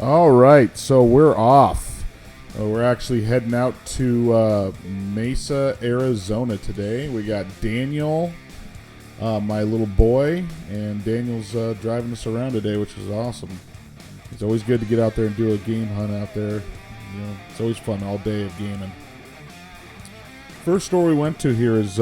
All right, so we're off. We're actually heading out to Mesa, Arizona today. We got Daniel, my little boy, and Daniel's driving us around today, which is awesome. It's always good to get out there and do a game hunt out there. You know, it's always fun all day of gaming. First store we went to here is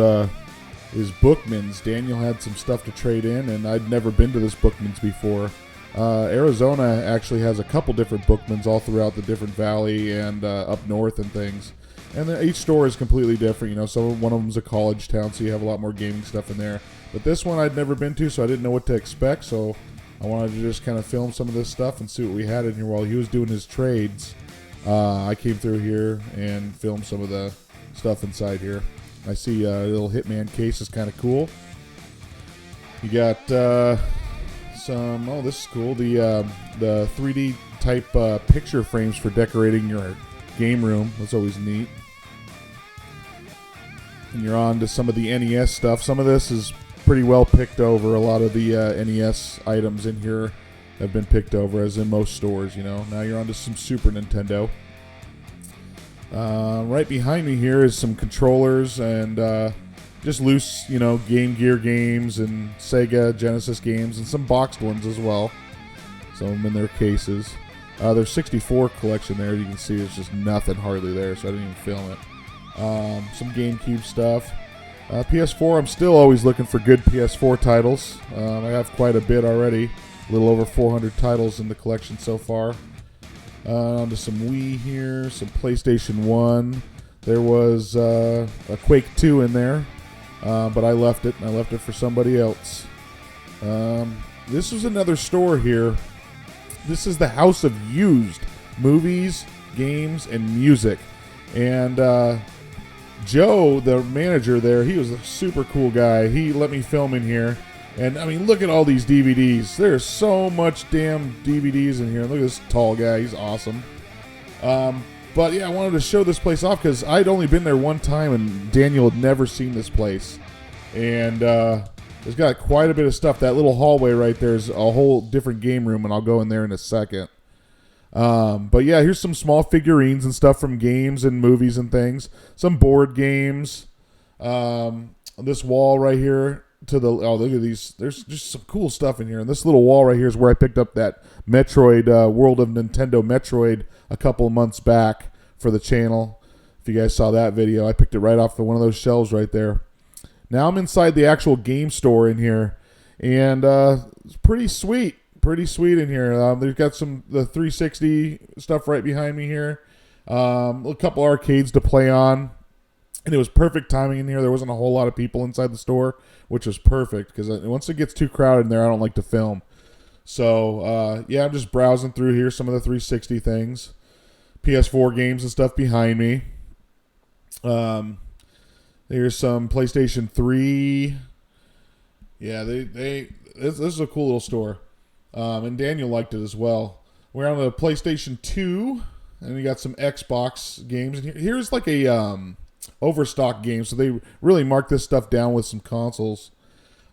Bookman's. Daniel had some stuff to trade in, and I'd never been to this Bookman's before. Arizona actually has a couple different Bookmans all throughout the different valley and up north and things. And each store is completely different. You know, one of them's a college town, so you have a lot more gaming stuff in there. But this one I'd never been to, so I didn't know what to expect. So I wanted to just kind of film some of this stuff and see what we had in here while he was doing his trades. I came through here and filmed some of the stuff inside here. I see a little Hitman case is kind of cool. You got oh, this is cool. The 3D type picture frames for decorating your game room. That's always neat. And you're on to some of the NES stuff. Some of this is pretty well picked over. A lot of the NES items in here have been picked over, as in most stores, you know. Now you're on to some Super Nintendo. Right behind me here is some controllers and just loose, you know, Game Gear games and Sega Genesis games and some boxed ones as well. Some of them in their cases. Their 64 collection there, you can see there's just nothing hardly there, so I didn't even film it. Some GameCube stuff. PS4, I'm still always looking for good PS4 titles. I have quite a bit already. A little over 400 titles in the collection so far. Onto some Wii here, some PlayStation 1. There was a Quake 2 in there. But I left it, and I left it for somebody else. This was another store here. This is the House of Used Movies, Games, and Music. And Joe, the manager there, he was a super cool guy. He let me film in here. And, I mean, look at all these DVDs. There's so much damn DVDs in here. Look at this tall guy. He's awesome. But yeah, I wanted to show this place off because I'd only been there one time and Daniel had never seen this place. And it's got quite a bit of stuff. That little hallway right there is a whole different game room, and I'll go in there in a second. But yeah, here's some small figurines and stuff from games and movies and things. Some board games. This wall right here to the... Oh, look at these. There's just some cool stuff in here. And this little wall right here is where I picked up that Metroid, World of Nintendo Metroid a couple of months back for the channel. If you guys saw that video, I picked it right off of one of those shelves right there. Now I'm inside the actual game store in here, and it's pretty sweet in here. They've got the 360 stuff right behind me here. A couple arcades to play on, and it was perfect timing in here. There wasn't a whole lot of people inside the store, which was perfect because once it gets too crowded in there, I don't like to film. So, yeah, I'm just browsing through here, some of the 360 things. PS4 games and stuff behind me. There's some PlayStation 3. Yeah, this is a cool little store. And Daniel liked it as well. We're on the PlayStation 2, and we got some Xbox games. And here's like a overstock game, so they really marked this stuff down with some consoles.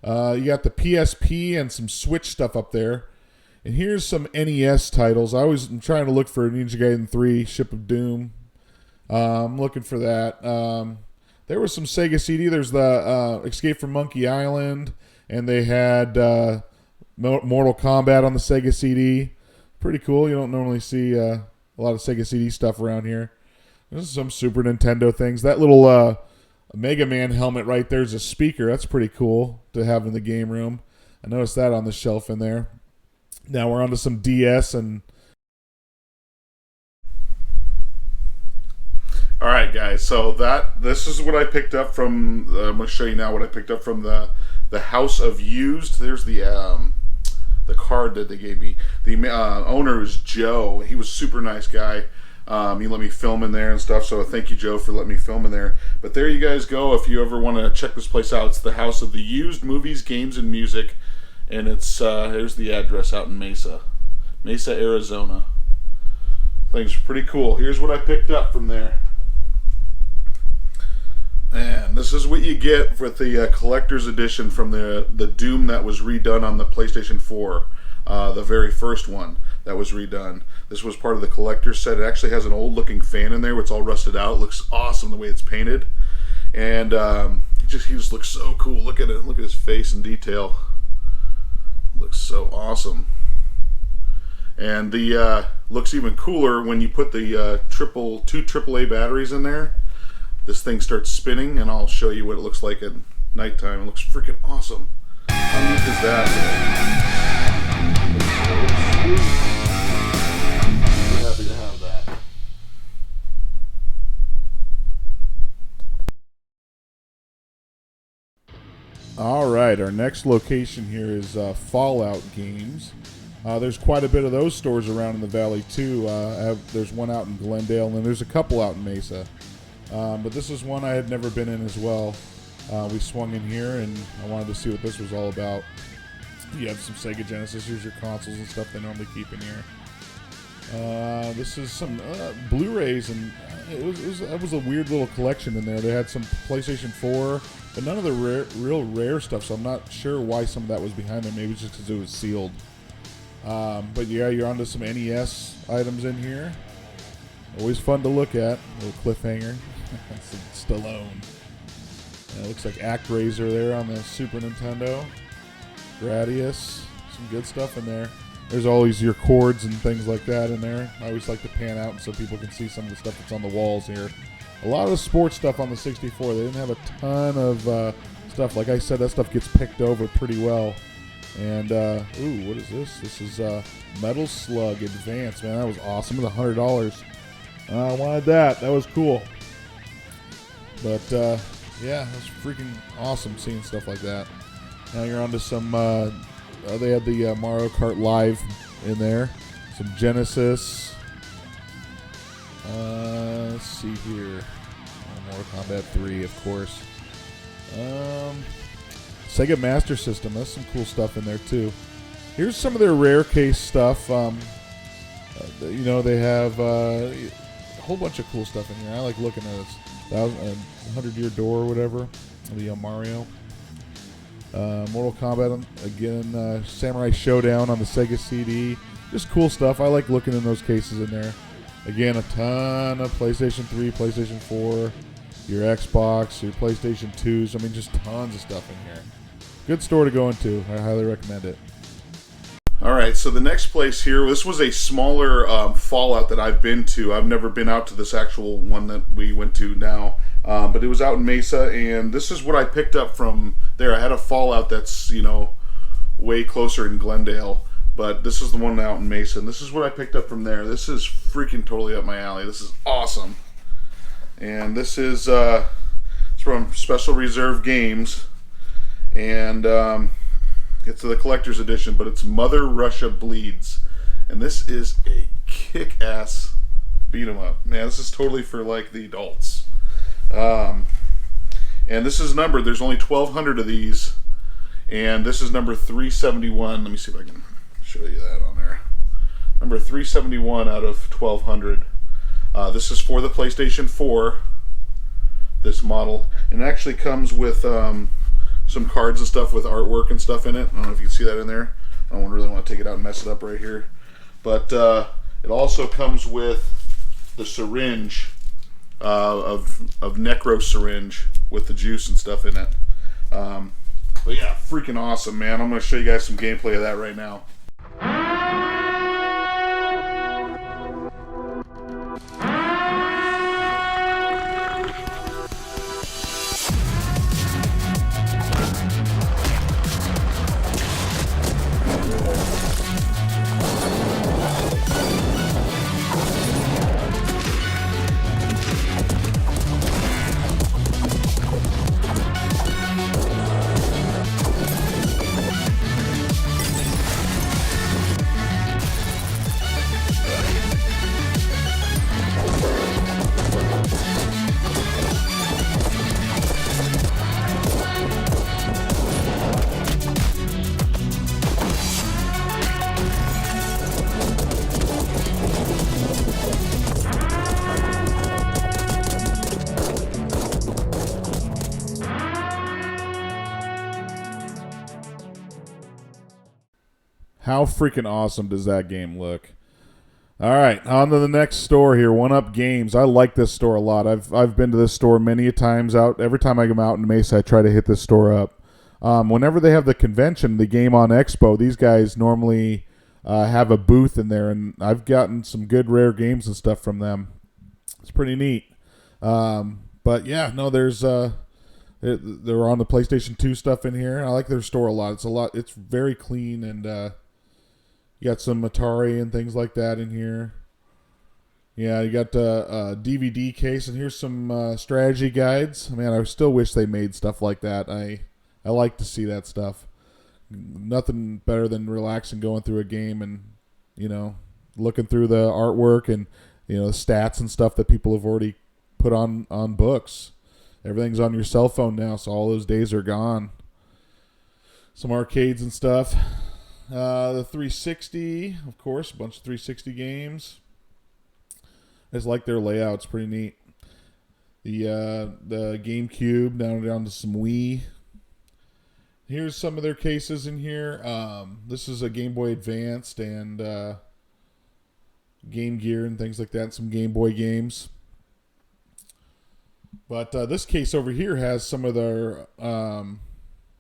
You got the PSP and some Switch stuff up there. And here's some NES titles. I'm trying to look for Ninja Gaiden 3, Ship of Doom. I'm looking for that. There was some Sega CD. There's the Escape from Monkey Island. And they had Mortal Kombat on the Sega CD. Pretty cool. You don't normally see a lot of Sega CD stuff around here. There's some Super Nintendo things. That little Mega Man helmet right there is a speaker. That's pretty cool to have in the game room. I noticed that on the shelf in there. Now we're on to some DS and... All right, guys. So this is what I picked up from... I'm going to show you now what I picked up from the House of Used. There's the card that they gave me. The owner is Joe. He was a super nice guy. He let me film in there and stuff, so thank you, Joe, for letting me film in there. But there you guys go. If you ever want to check this place out, it's the House of the Used Movies, Games, and Music. And it's here's the address out in Mesa, Arizona. Things are pretty cool. Here's what I picked up from there. And this is what you get with the collector's edition from the Doom that was redone on the PlayStation 4, the very first one. that was redone. This was part of the collector's set. It actually has an old looking fan in there. It's all rusted out. It looks awesome the way it's painted. And he just looks so cool. Look at it. Look at his face in detail. Looks so awesome. And the looks even cooler when you put the two AAA batteries in there. This thing starts spinning, and I'll show you what it looks like at nighttime. It looks freaking awesome. How neat is that? We're happy to have that. All right, our next location here is Fallout Games. There's quite a bit of those stores around in the valley too. There's one out in Glendale, and then there's a couple out in Mesa. But this is one I had never been in as well. We swung in here, and I wanted to see what this was all about. You have some Sega Genesis. Here's your consoles and stuff they normally keep in here. This is some Blu-rays, and it was a weird little collection in there. They had some PlayStation 4, but none of the real rare stuff, so I'm not sure why some of that was behind there. Maybe it's just because it was sealed. But yeah, you're onto some NES items in here. Always fun to look at. A little cliffhanger. Stallone. It looks like ActRaiser there on the Super Nintendo. Gradius. Some good stuff in there. There's always your chords and things like that in there. I always like to pan out so people can see some of the stuff that's on the walls here. A lot of the sports stuff on the 64. They didn't have a ton of stuff. Like I said, that stuff gets picked over pretty well. And, ooh, what is this? This is Metal Slug Advance. Man, that was awesome. It was $100. I wanted that. That was cool. But, yeah, it was freaking awesome seeing stuff like that. Now you're onto some, they had the Mario Kart Live in there. Some Genesis. Let's see here. Mortal Kombat 3, of course. Sega Master System. That's some cool stuff in there, too. Here's some of their rare case stuff. You know, they have a whole bunch of cool stuff in here. I like looking at this. 100-Year Door or whatever. The Mario. Mortal Kombat again. Samurai Showdown on the Sega CD. Just cool stuff. I like looking in those cases in there. Again, a ton of PlayStation 3, PlayStation 4, your Xbox, your PlayStation 2s. I mean, just tons of stuff in here. Good store to go into. I highly recommend it. All right, so the next place here, this was a smaller Fallout that I've been to. I've never been out to this actual one that we went to now, but it was out in Mesa, and this is what I picked up from there. I had a Fallout that's, you know, way closer in Glendale, but this is the one out in Mesa, and this is what I picked up from there. This is freaking totally up my alley. This is awesome. And this is it's from Special Reserve Games, and it's the collector's edition, but it's Mother Russia Bleeds. And this is a kick-ass beat-em-up. Man, this is totally for, like, the adults. And this is numbered. There's only 1,200 of these. And this is number 371. Let me see if I can show you that on there. Number 371 out of 1,200. This is for the PlayStation 4, this model. And it actually comes with some cards and stuff with artwork and stuff in it. I don't know if you can see that in there. I don't really want to take it out and mess it up right here. But it also comes with the syringe of Necro syringe with the juice and stuff in it. But yeah, freaking awesome, man. I'm going to show you guys some gameplay of that right now. How freaking awesome does that game look? All right, on to the next store here, One Up Games. I like this store a lot. I've been to this store many a times out. Every time I come out in Mesa, I try to hit this store up. Whenever they have the convention, the Game On Expo, these guys normally have a booth in there, and I've gotten some good rare games and stuff from them. It's pretty neat. But yeah, no, they're on the PlayStation 2 stuff in here. I like their store a lot. It's very clean, and you got some Atari and things like that in here. Yeah, you got a DVD case, and here's some strategy guides. Man, I still wish they made stuff like that. I like to see that stuff. Nothing better than relaxing, going through a game, and looking through the artwork and the stats and stuff that people have already put on books. Everything's on your cell phone now, so all those days are gone. Some arcades and stuff. The 360, of course, a bunch of 360 games. I just like their layout. It's pretty neat. The GameCube, down to some Wii. Here's some of their cases in here. This is a Game Boy Advanced and Game Gear and things like that. Some Game Boy games. But this case over here has some of their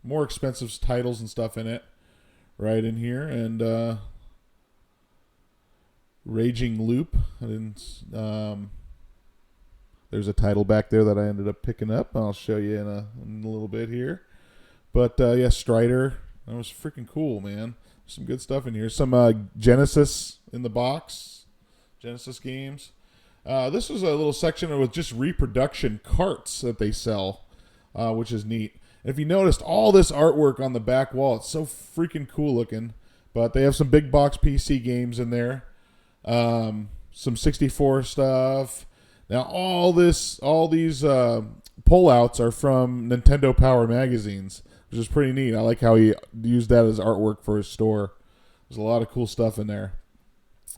more expensive titles and stuff in it. Right in here, and Raging Loop. There's a title back there that I ended up picking up. I'll show you in a little bit here. But yeah, Strider. That was freaking cool, man. Some good stuff in here. Some Genesis in the box. Genesis games. This was a little section with just reproduction carts that they sell, which is neat. If you noticed, all this artwork on the back wall, it's so freaking cool looking. But they have some big box PC games in there. Some 64 stuff. Now, all these pullouts are from Nintendo Power magazines, which is pretty neat. I like how he used that as artwork for his store. There's a lot of cool stuff in there.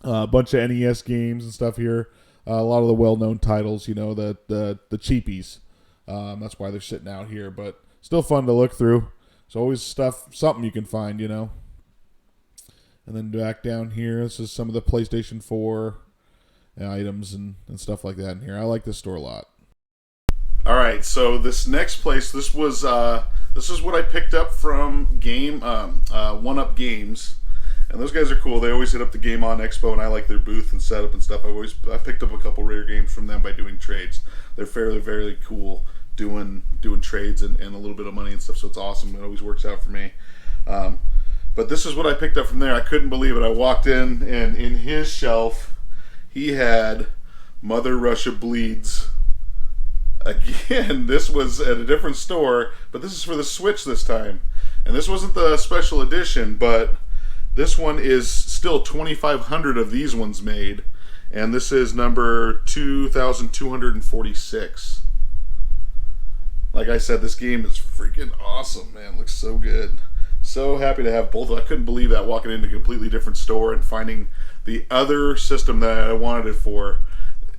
A bunch of NES games and stuff here. A lot of the well-known titles, the cheapies. That's why they're sitting out here, but still fun to look through. There's always something you can find, And then back down here, this is some of the PlayStation 4 items and stuff like that in here. I like this store a lot. All right, so this next place, this is what I picked up from One Up Games. And those guys are cool. They always hit up the Game On Expo, and I like their booth and setup and stuff. I picked up a couple rare games from them by doing trades. They're fairly, very cool doing trades and a little bit of money and stuff, so it's awesome. It always works out for me. But this is what I picked up from there. I couldn't believe it. I walked in, and in his shelf, he had Mother Russia Bleeds. Again, this was at a different store, but this is for the Switch this time. And this wasn't the special edition, but this one is still 2,500 of these ones made. And this is number 2,246. Like I said, this game is freaking awesome, man. It looks so good. So happy to have both. I couldn't believe that, walking into a completely different store and finding the other system that I wanted it for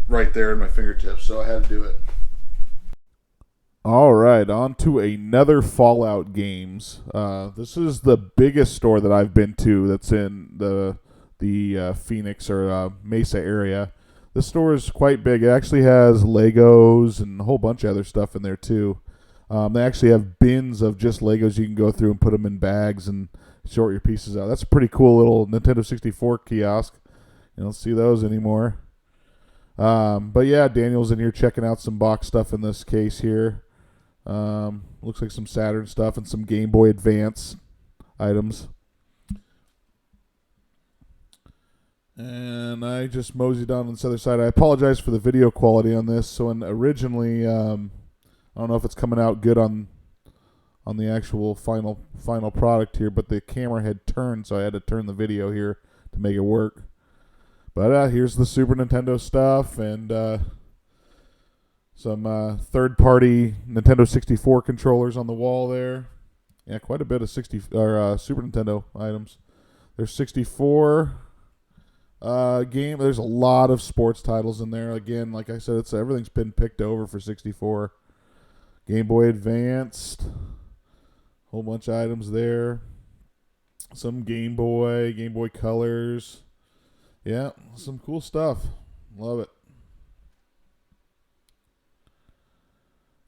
right there in my fingertips. So I had to do it. All right, on to another Fallout Games. This is the biggest store that I've been to that's in the Phoenix or Mesa area. This store is quite big. It actually has Legos and a whole bunch of other stuff in there too. They actually have bins of just Legos you can go through and put them in bags and sort your pieces out. That's a pretty cool little Nintendo 64 kiosk. You don't see those anymore. But yeah, Daniel's in here checking out some box stuff in this case here. Looks like some Saturn stuff and some Game Boy Advance items. And I just moseyed on this other side. I apologize for the video quality on this. So originally, I don't know if it's coming out good on the actual final product here, but the camera had turned, so I had to turn the video here to make it work. But here's the Super Nintendo stuff and some third-party Nintendo 64 controllers on the wall there. Yeah, quite a bit of Super Nintendo items. There's 64 game. There's a lot of sports titles in there. Again, like I said, everything's been picked over for 64. Game Boy Advanced. Whole bunch of items there. Some Game Boy Colors. Yeah, some cool stuff. Love it.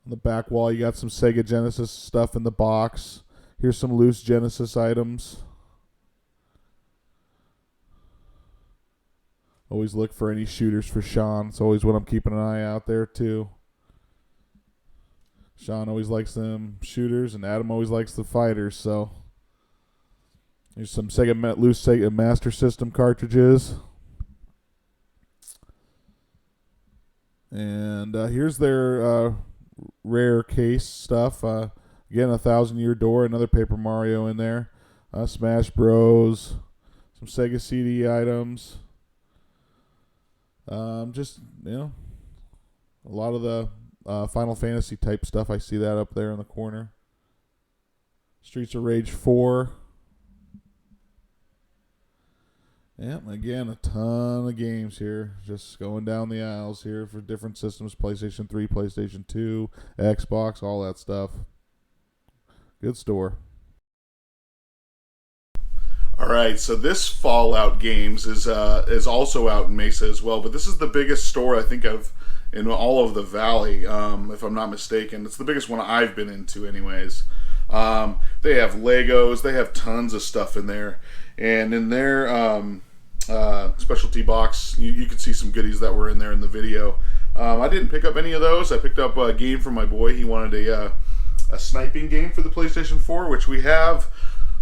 On the back wall, you got some Sega Genesis stuff in the box. Here's some loose Genesis items. Always look for any shooters for Sean. It's always what I'm keeping an eye out there, too. Sean always likes them shooters, and Adam always likes the fighters, so... Here's some loose Sega Master System cartridges. And here's their rare case stuff. Again, 1,000-Year Door, another Paper Mario in there. Smash Bros. Some Sega CD items. Just, a lot of the Final Fantasy type stuff. I see that up there in the corner. Streets of Rage 4. Yeah, again, a ton of games here. Just going down the aisles here for different systems. PlayStation 3, PlayStation 2, Xbox, all that stuff. Good store. All right, so this Fallout Games is also out in Mesa as well, but this is the biggest store I think of in all of the Valley, if I'm not mistaken. It's the biggest one I've been into anyways. They have Legos. They have tons of stuff in there. And in their specialty box, you can see some goodies that were in there in the video. I didn't pick up any of those. I picked up a game from my boy. He wanted a sniping game for the PlayStation 4, which we have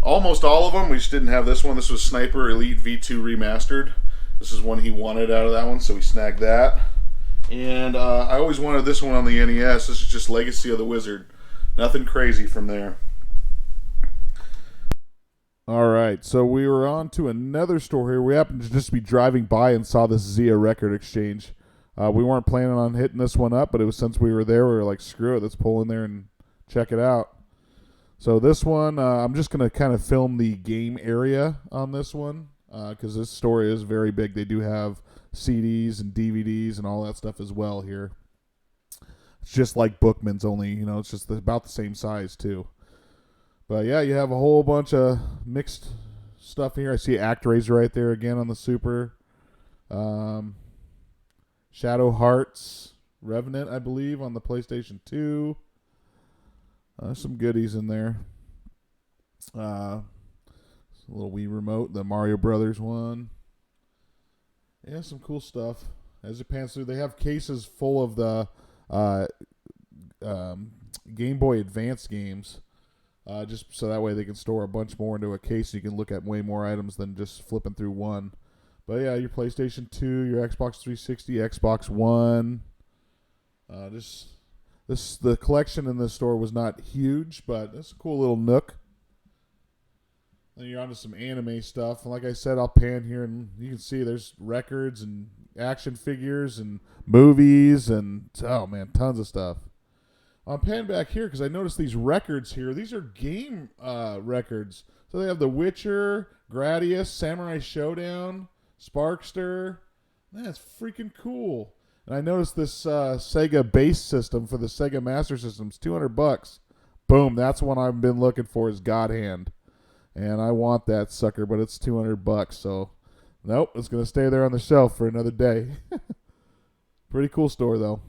almost all of them. We just didn't have this one. This was Sniper Elite V2 Remastered. This is one he wanted out of that one, so we snagged that. And I always wanted this one on the NES. This is just Legacy of the Wizard. Nothing crazy from there. All right, so we were on to another store here. We happened to just be driving by and saw this Zia Record Exchange. We weren't planning on hitting this one up, but it was since we were there, we were like, screw it, let's pull in there and check it out. So this one, I'm just going to kind of film the game area on this one because this store is very big. They do have CDs and DVDs and all that stuff as well here. It's just like Bookman's, only, it's just about the same size too. But yeah, you have a whole bunch of mixed stuff here. I see ActRaiser right there again on the Super. Shadow Hearts, Revenant, I believe, on the PlayStation 2. There's some goodies in there. A little Wii remote, the Mario Brothers one. Yeah, some cool stuff. As it pans through, they have cases full of the Game Boy Advance games. Just so that way they can store a bunch more into a case. So you can look at way more items than just flipping through one. But yeah, your PlayStation 2, your Xbox 360, Xbox One. The collection in this store was not huge, but it's a cool little nook. Then you're onto some anime stuff. And like I said, I'll pan here and you can see there's records and action figures and movies and, oh man, tons of stuff. I'm panning back here because I noticed these records here. These are game records. So they have The Witcher, Gradius, Samurai Showdown, Sparkster. Man, that's freaking cool. And I noticed this Sega base system for the Sega Master System's $200. Boom, that's one I've been looking for is God Hand. And I want that sucker, but it's $200. So, nope, it's going to stay there on the shelf for another day. Pretty cool store, though.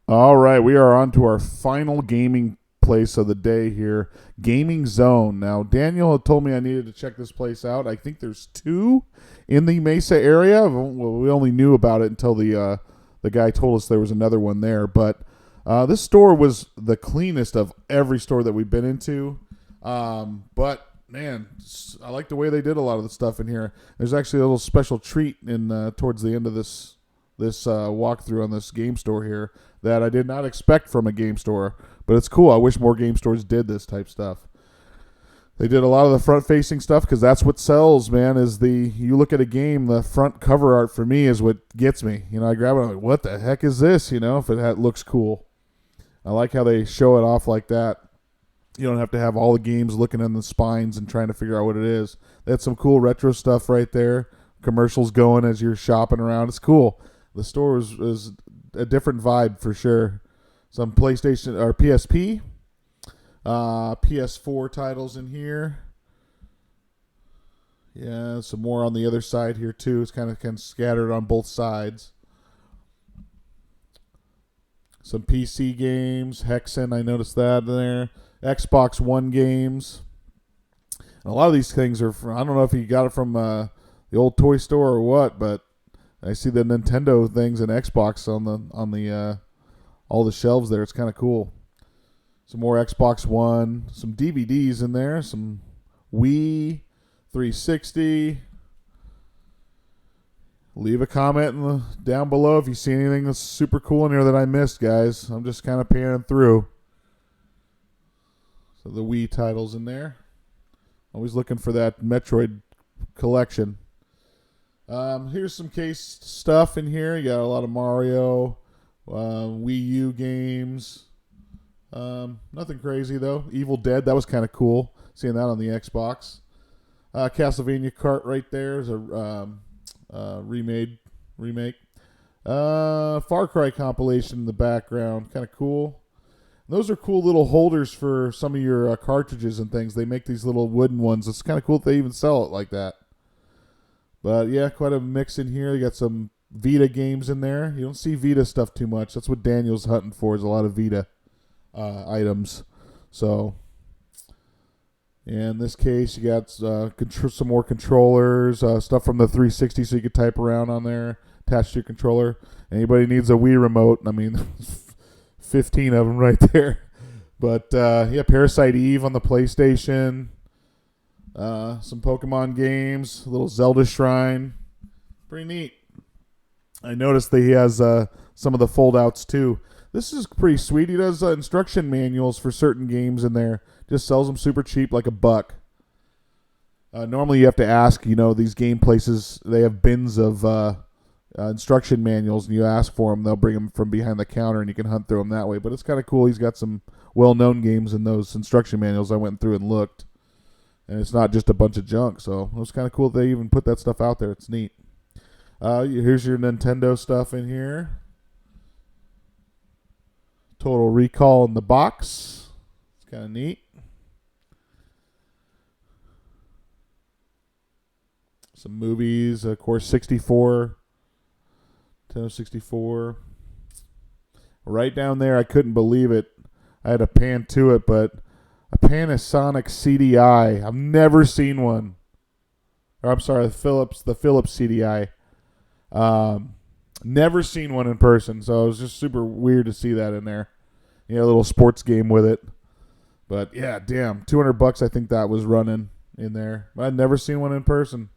All right, we are on to our final gaming place of the day here, Gaming Zone. Now, Daniel had told me I needed to check this place out. I think there's 2 in the Mesa area. Well, we only knew about it until the guy told us there was another one there. But this store was the cleanest of every store that we've been into. But man, I like the way they did a lot of the stuff in here. There's actually a little special treat in towards the end of this walkthrough on this game store here that I did not expect from a game store, but it's cool. I wish more game stores did this type stuff. They did a lot of the front-facing stuff because that's what sells, man, you look at a game, the front cover art for me is what gets me. I grab it, I'm like, what the heck is this, if it looks cool. I like how they show it off like that. You don't have to have all the games looking in the spines and trying to figure out what it is. They had some cool retro stuff right there. Commercials going as you're shopping around. It's cool. The store is a different vibe for sure. Some PlayStation or PSP. PS4 titles in here. Yeah, some more on the other side here too. It's kind of scattered on both sides. Some PC games, Hexen, I noticed that there. Xbox One games. And a lot of these things are from, I don't know if you got it from the old toy store or what, but I see the Nintendo things and Xbox on the all the shelves there. It's kind of cool. Some more Xbox One, some DVDs in there, some Wii, 360. Leave a comment down below if you see anything that's super cool in here that I missed, guys. I'm just kind of panning through. So the Wii titles in there. Always looking for that Metroid collection. Here's some case stuff in here. You got a lot of Mario, Wii U games. Nothing crazy though. Evil Dead, that was kind of cool. Seeing that on the Xbox. Castlevania cart right there is a remake. Far Cry compilation in the background, kind of cool. And those are cool little holders for some of your cartridges and things. They make these little wooden ones. It's kind of cool that they even sell it like that. But yeah, quite a mix in here. You got some Vita games in there. You don't see Vita stuff too much. That's what Daniel's hunting for, is a lot of Vita items. So, yeah, in this case, you got some more controllers, stuff from the 360 so you could type around on there, attached to your controller. Anybody needs a Wii remote, I mean, 15 of them right there. But, yeah, Parasite Eve on the PlayStation. Some Pokemon games, a little Zelda shrine. Pretty neat. I noticed that he has some of the fold-outs, too. This is pretty sweet. He does instruction manuals for certain games in there. Just sells them super cheap, like $1. Normally you have to ask, these game places, they have bins of instruction manuals, and you ask for them. They'll bring them from behind the counter, and you can hunt through them that way. But it's kind of cool. He's got some well-known games in those instruction manuals. I went through and looked. And it's not just a bunch of junk. So it was kind of cool that they even put that stuff out there. It's neat. Here's your Nintendo stuff in here. Total Recall in the box. It's kind of neat. Some movies. Of course, 64. Nintendo 64. Right down there, I couldn't believe it. I had to pan to it, but a Panasonic CDI. I've never seen one. Or I'm sorry, the Philips CDI. Never seen one in person, so it was just super weird to see that in there. A little sports game with it. But yeah, damn, $200 I think that was running in there. But I'd never seen one in person.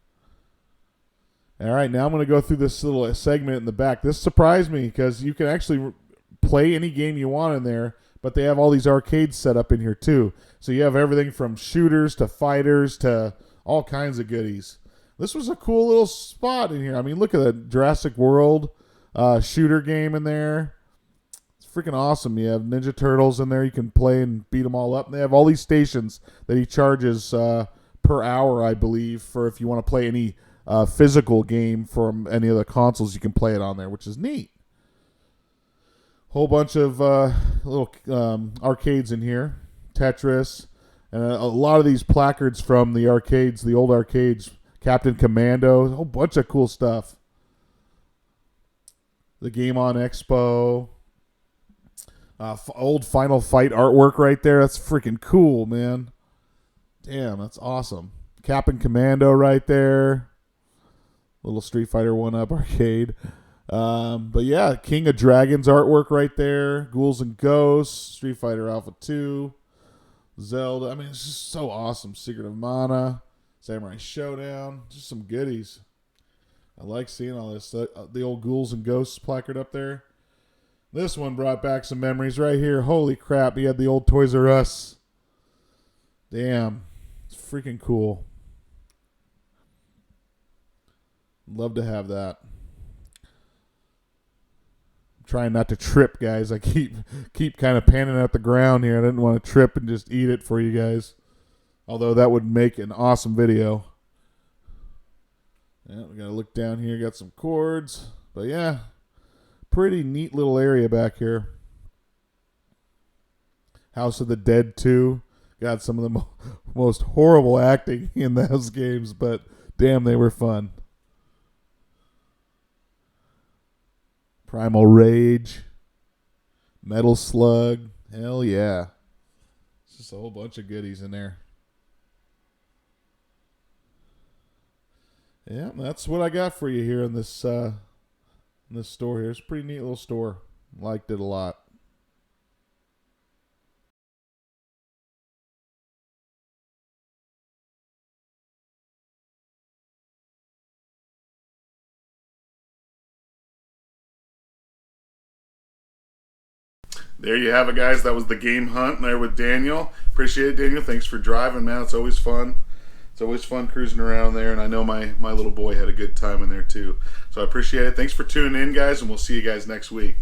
All right, now I'm going to go through this little segment in the back. This surprised me because you can actually play any game you want in there. But they have all these arcades set up in here, too. So you have everything from shooters to fighters to all kinds of goodies. This was a cool little spot in here. I mean, look at the Jurassic World shooter game in there. It's freaking awesome. You have Ninja Turtles in there. You can play and beat them all up. And they have all these stations that he charges per hour, I believe, for if you want to play any physical game from any of the consoles, you can play it on there, which is neat. Whole bunch of little arcades in here. Tetris. And a lot of these placards from the arcades, the old arcades. Captain Commando. A whole bunch of cool stuff. The Game On Expo. Old Final Fight artwork right there. That's freaking cool, man. Damn, that's awesome. Captain Commando right there. Little Street Fighter 1-Up arcade. But yeah, King of Dragons artwork right there. Ghouls and Ghosts, Street Fighter Alpha 2, Zelda. I mean, it's just so awesome. Secret of Mana, Samurai Showdown, just some goodies. I like seeing all this. The old Ghouls and Ghosts placard up there. This one brought back some memories right here. Holy crap, he had the old Toys R Us. Damn, it's freaking cool. Love to have that. Trying not to trip, guys. I keep kind of panning at the ground here. I didn't want to trip and just eat it for you guys. Although that would make an awesome video. Yeah, we got to look down here. Got some cords. But yeah, pretty neat little area back here. House of the Dead 2. Got some of the most horrible acting in those games, but damn, they were fun. Primal Rage. Metal Slug. Hell yeah. It's just a whole bunch of goodies in there. Yeah, that's what I got for you here in this store here. It's a pretty neat little store. Liked it a lot. There you have it, guys. That was the game hunt there with Daniel. Appreciate it, Daniel. Thanks for driving, man. It's always fun. It's always fun cruising around there, and I know my little boy had a good time in there too. So I appreciate it. Thanks for tuning in, guys, and we'll see you guys next week.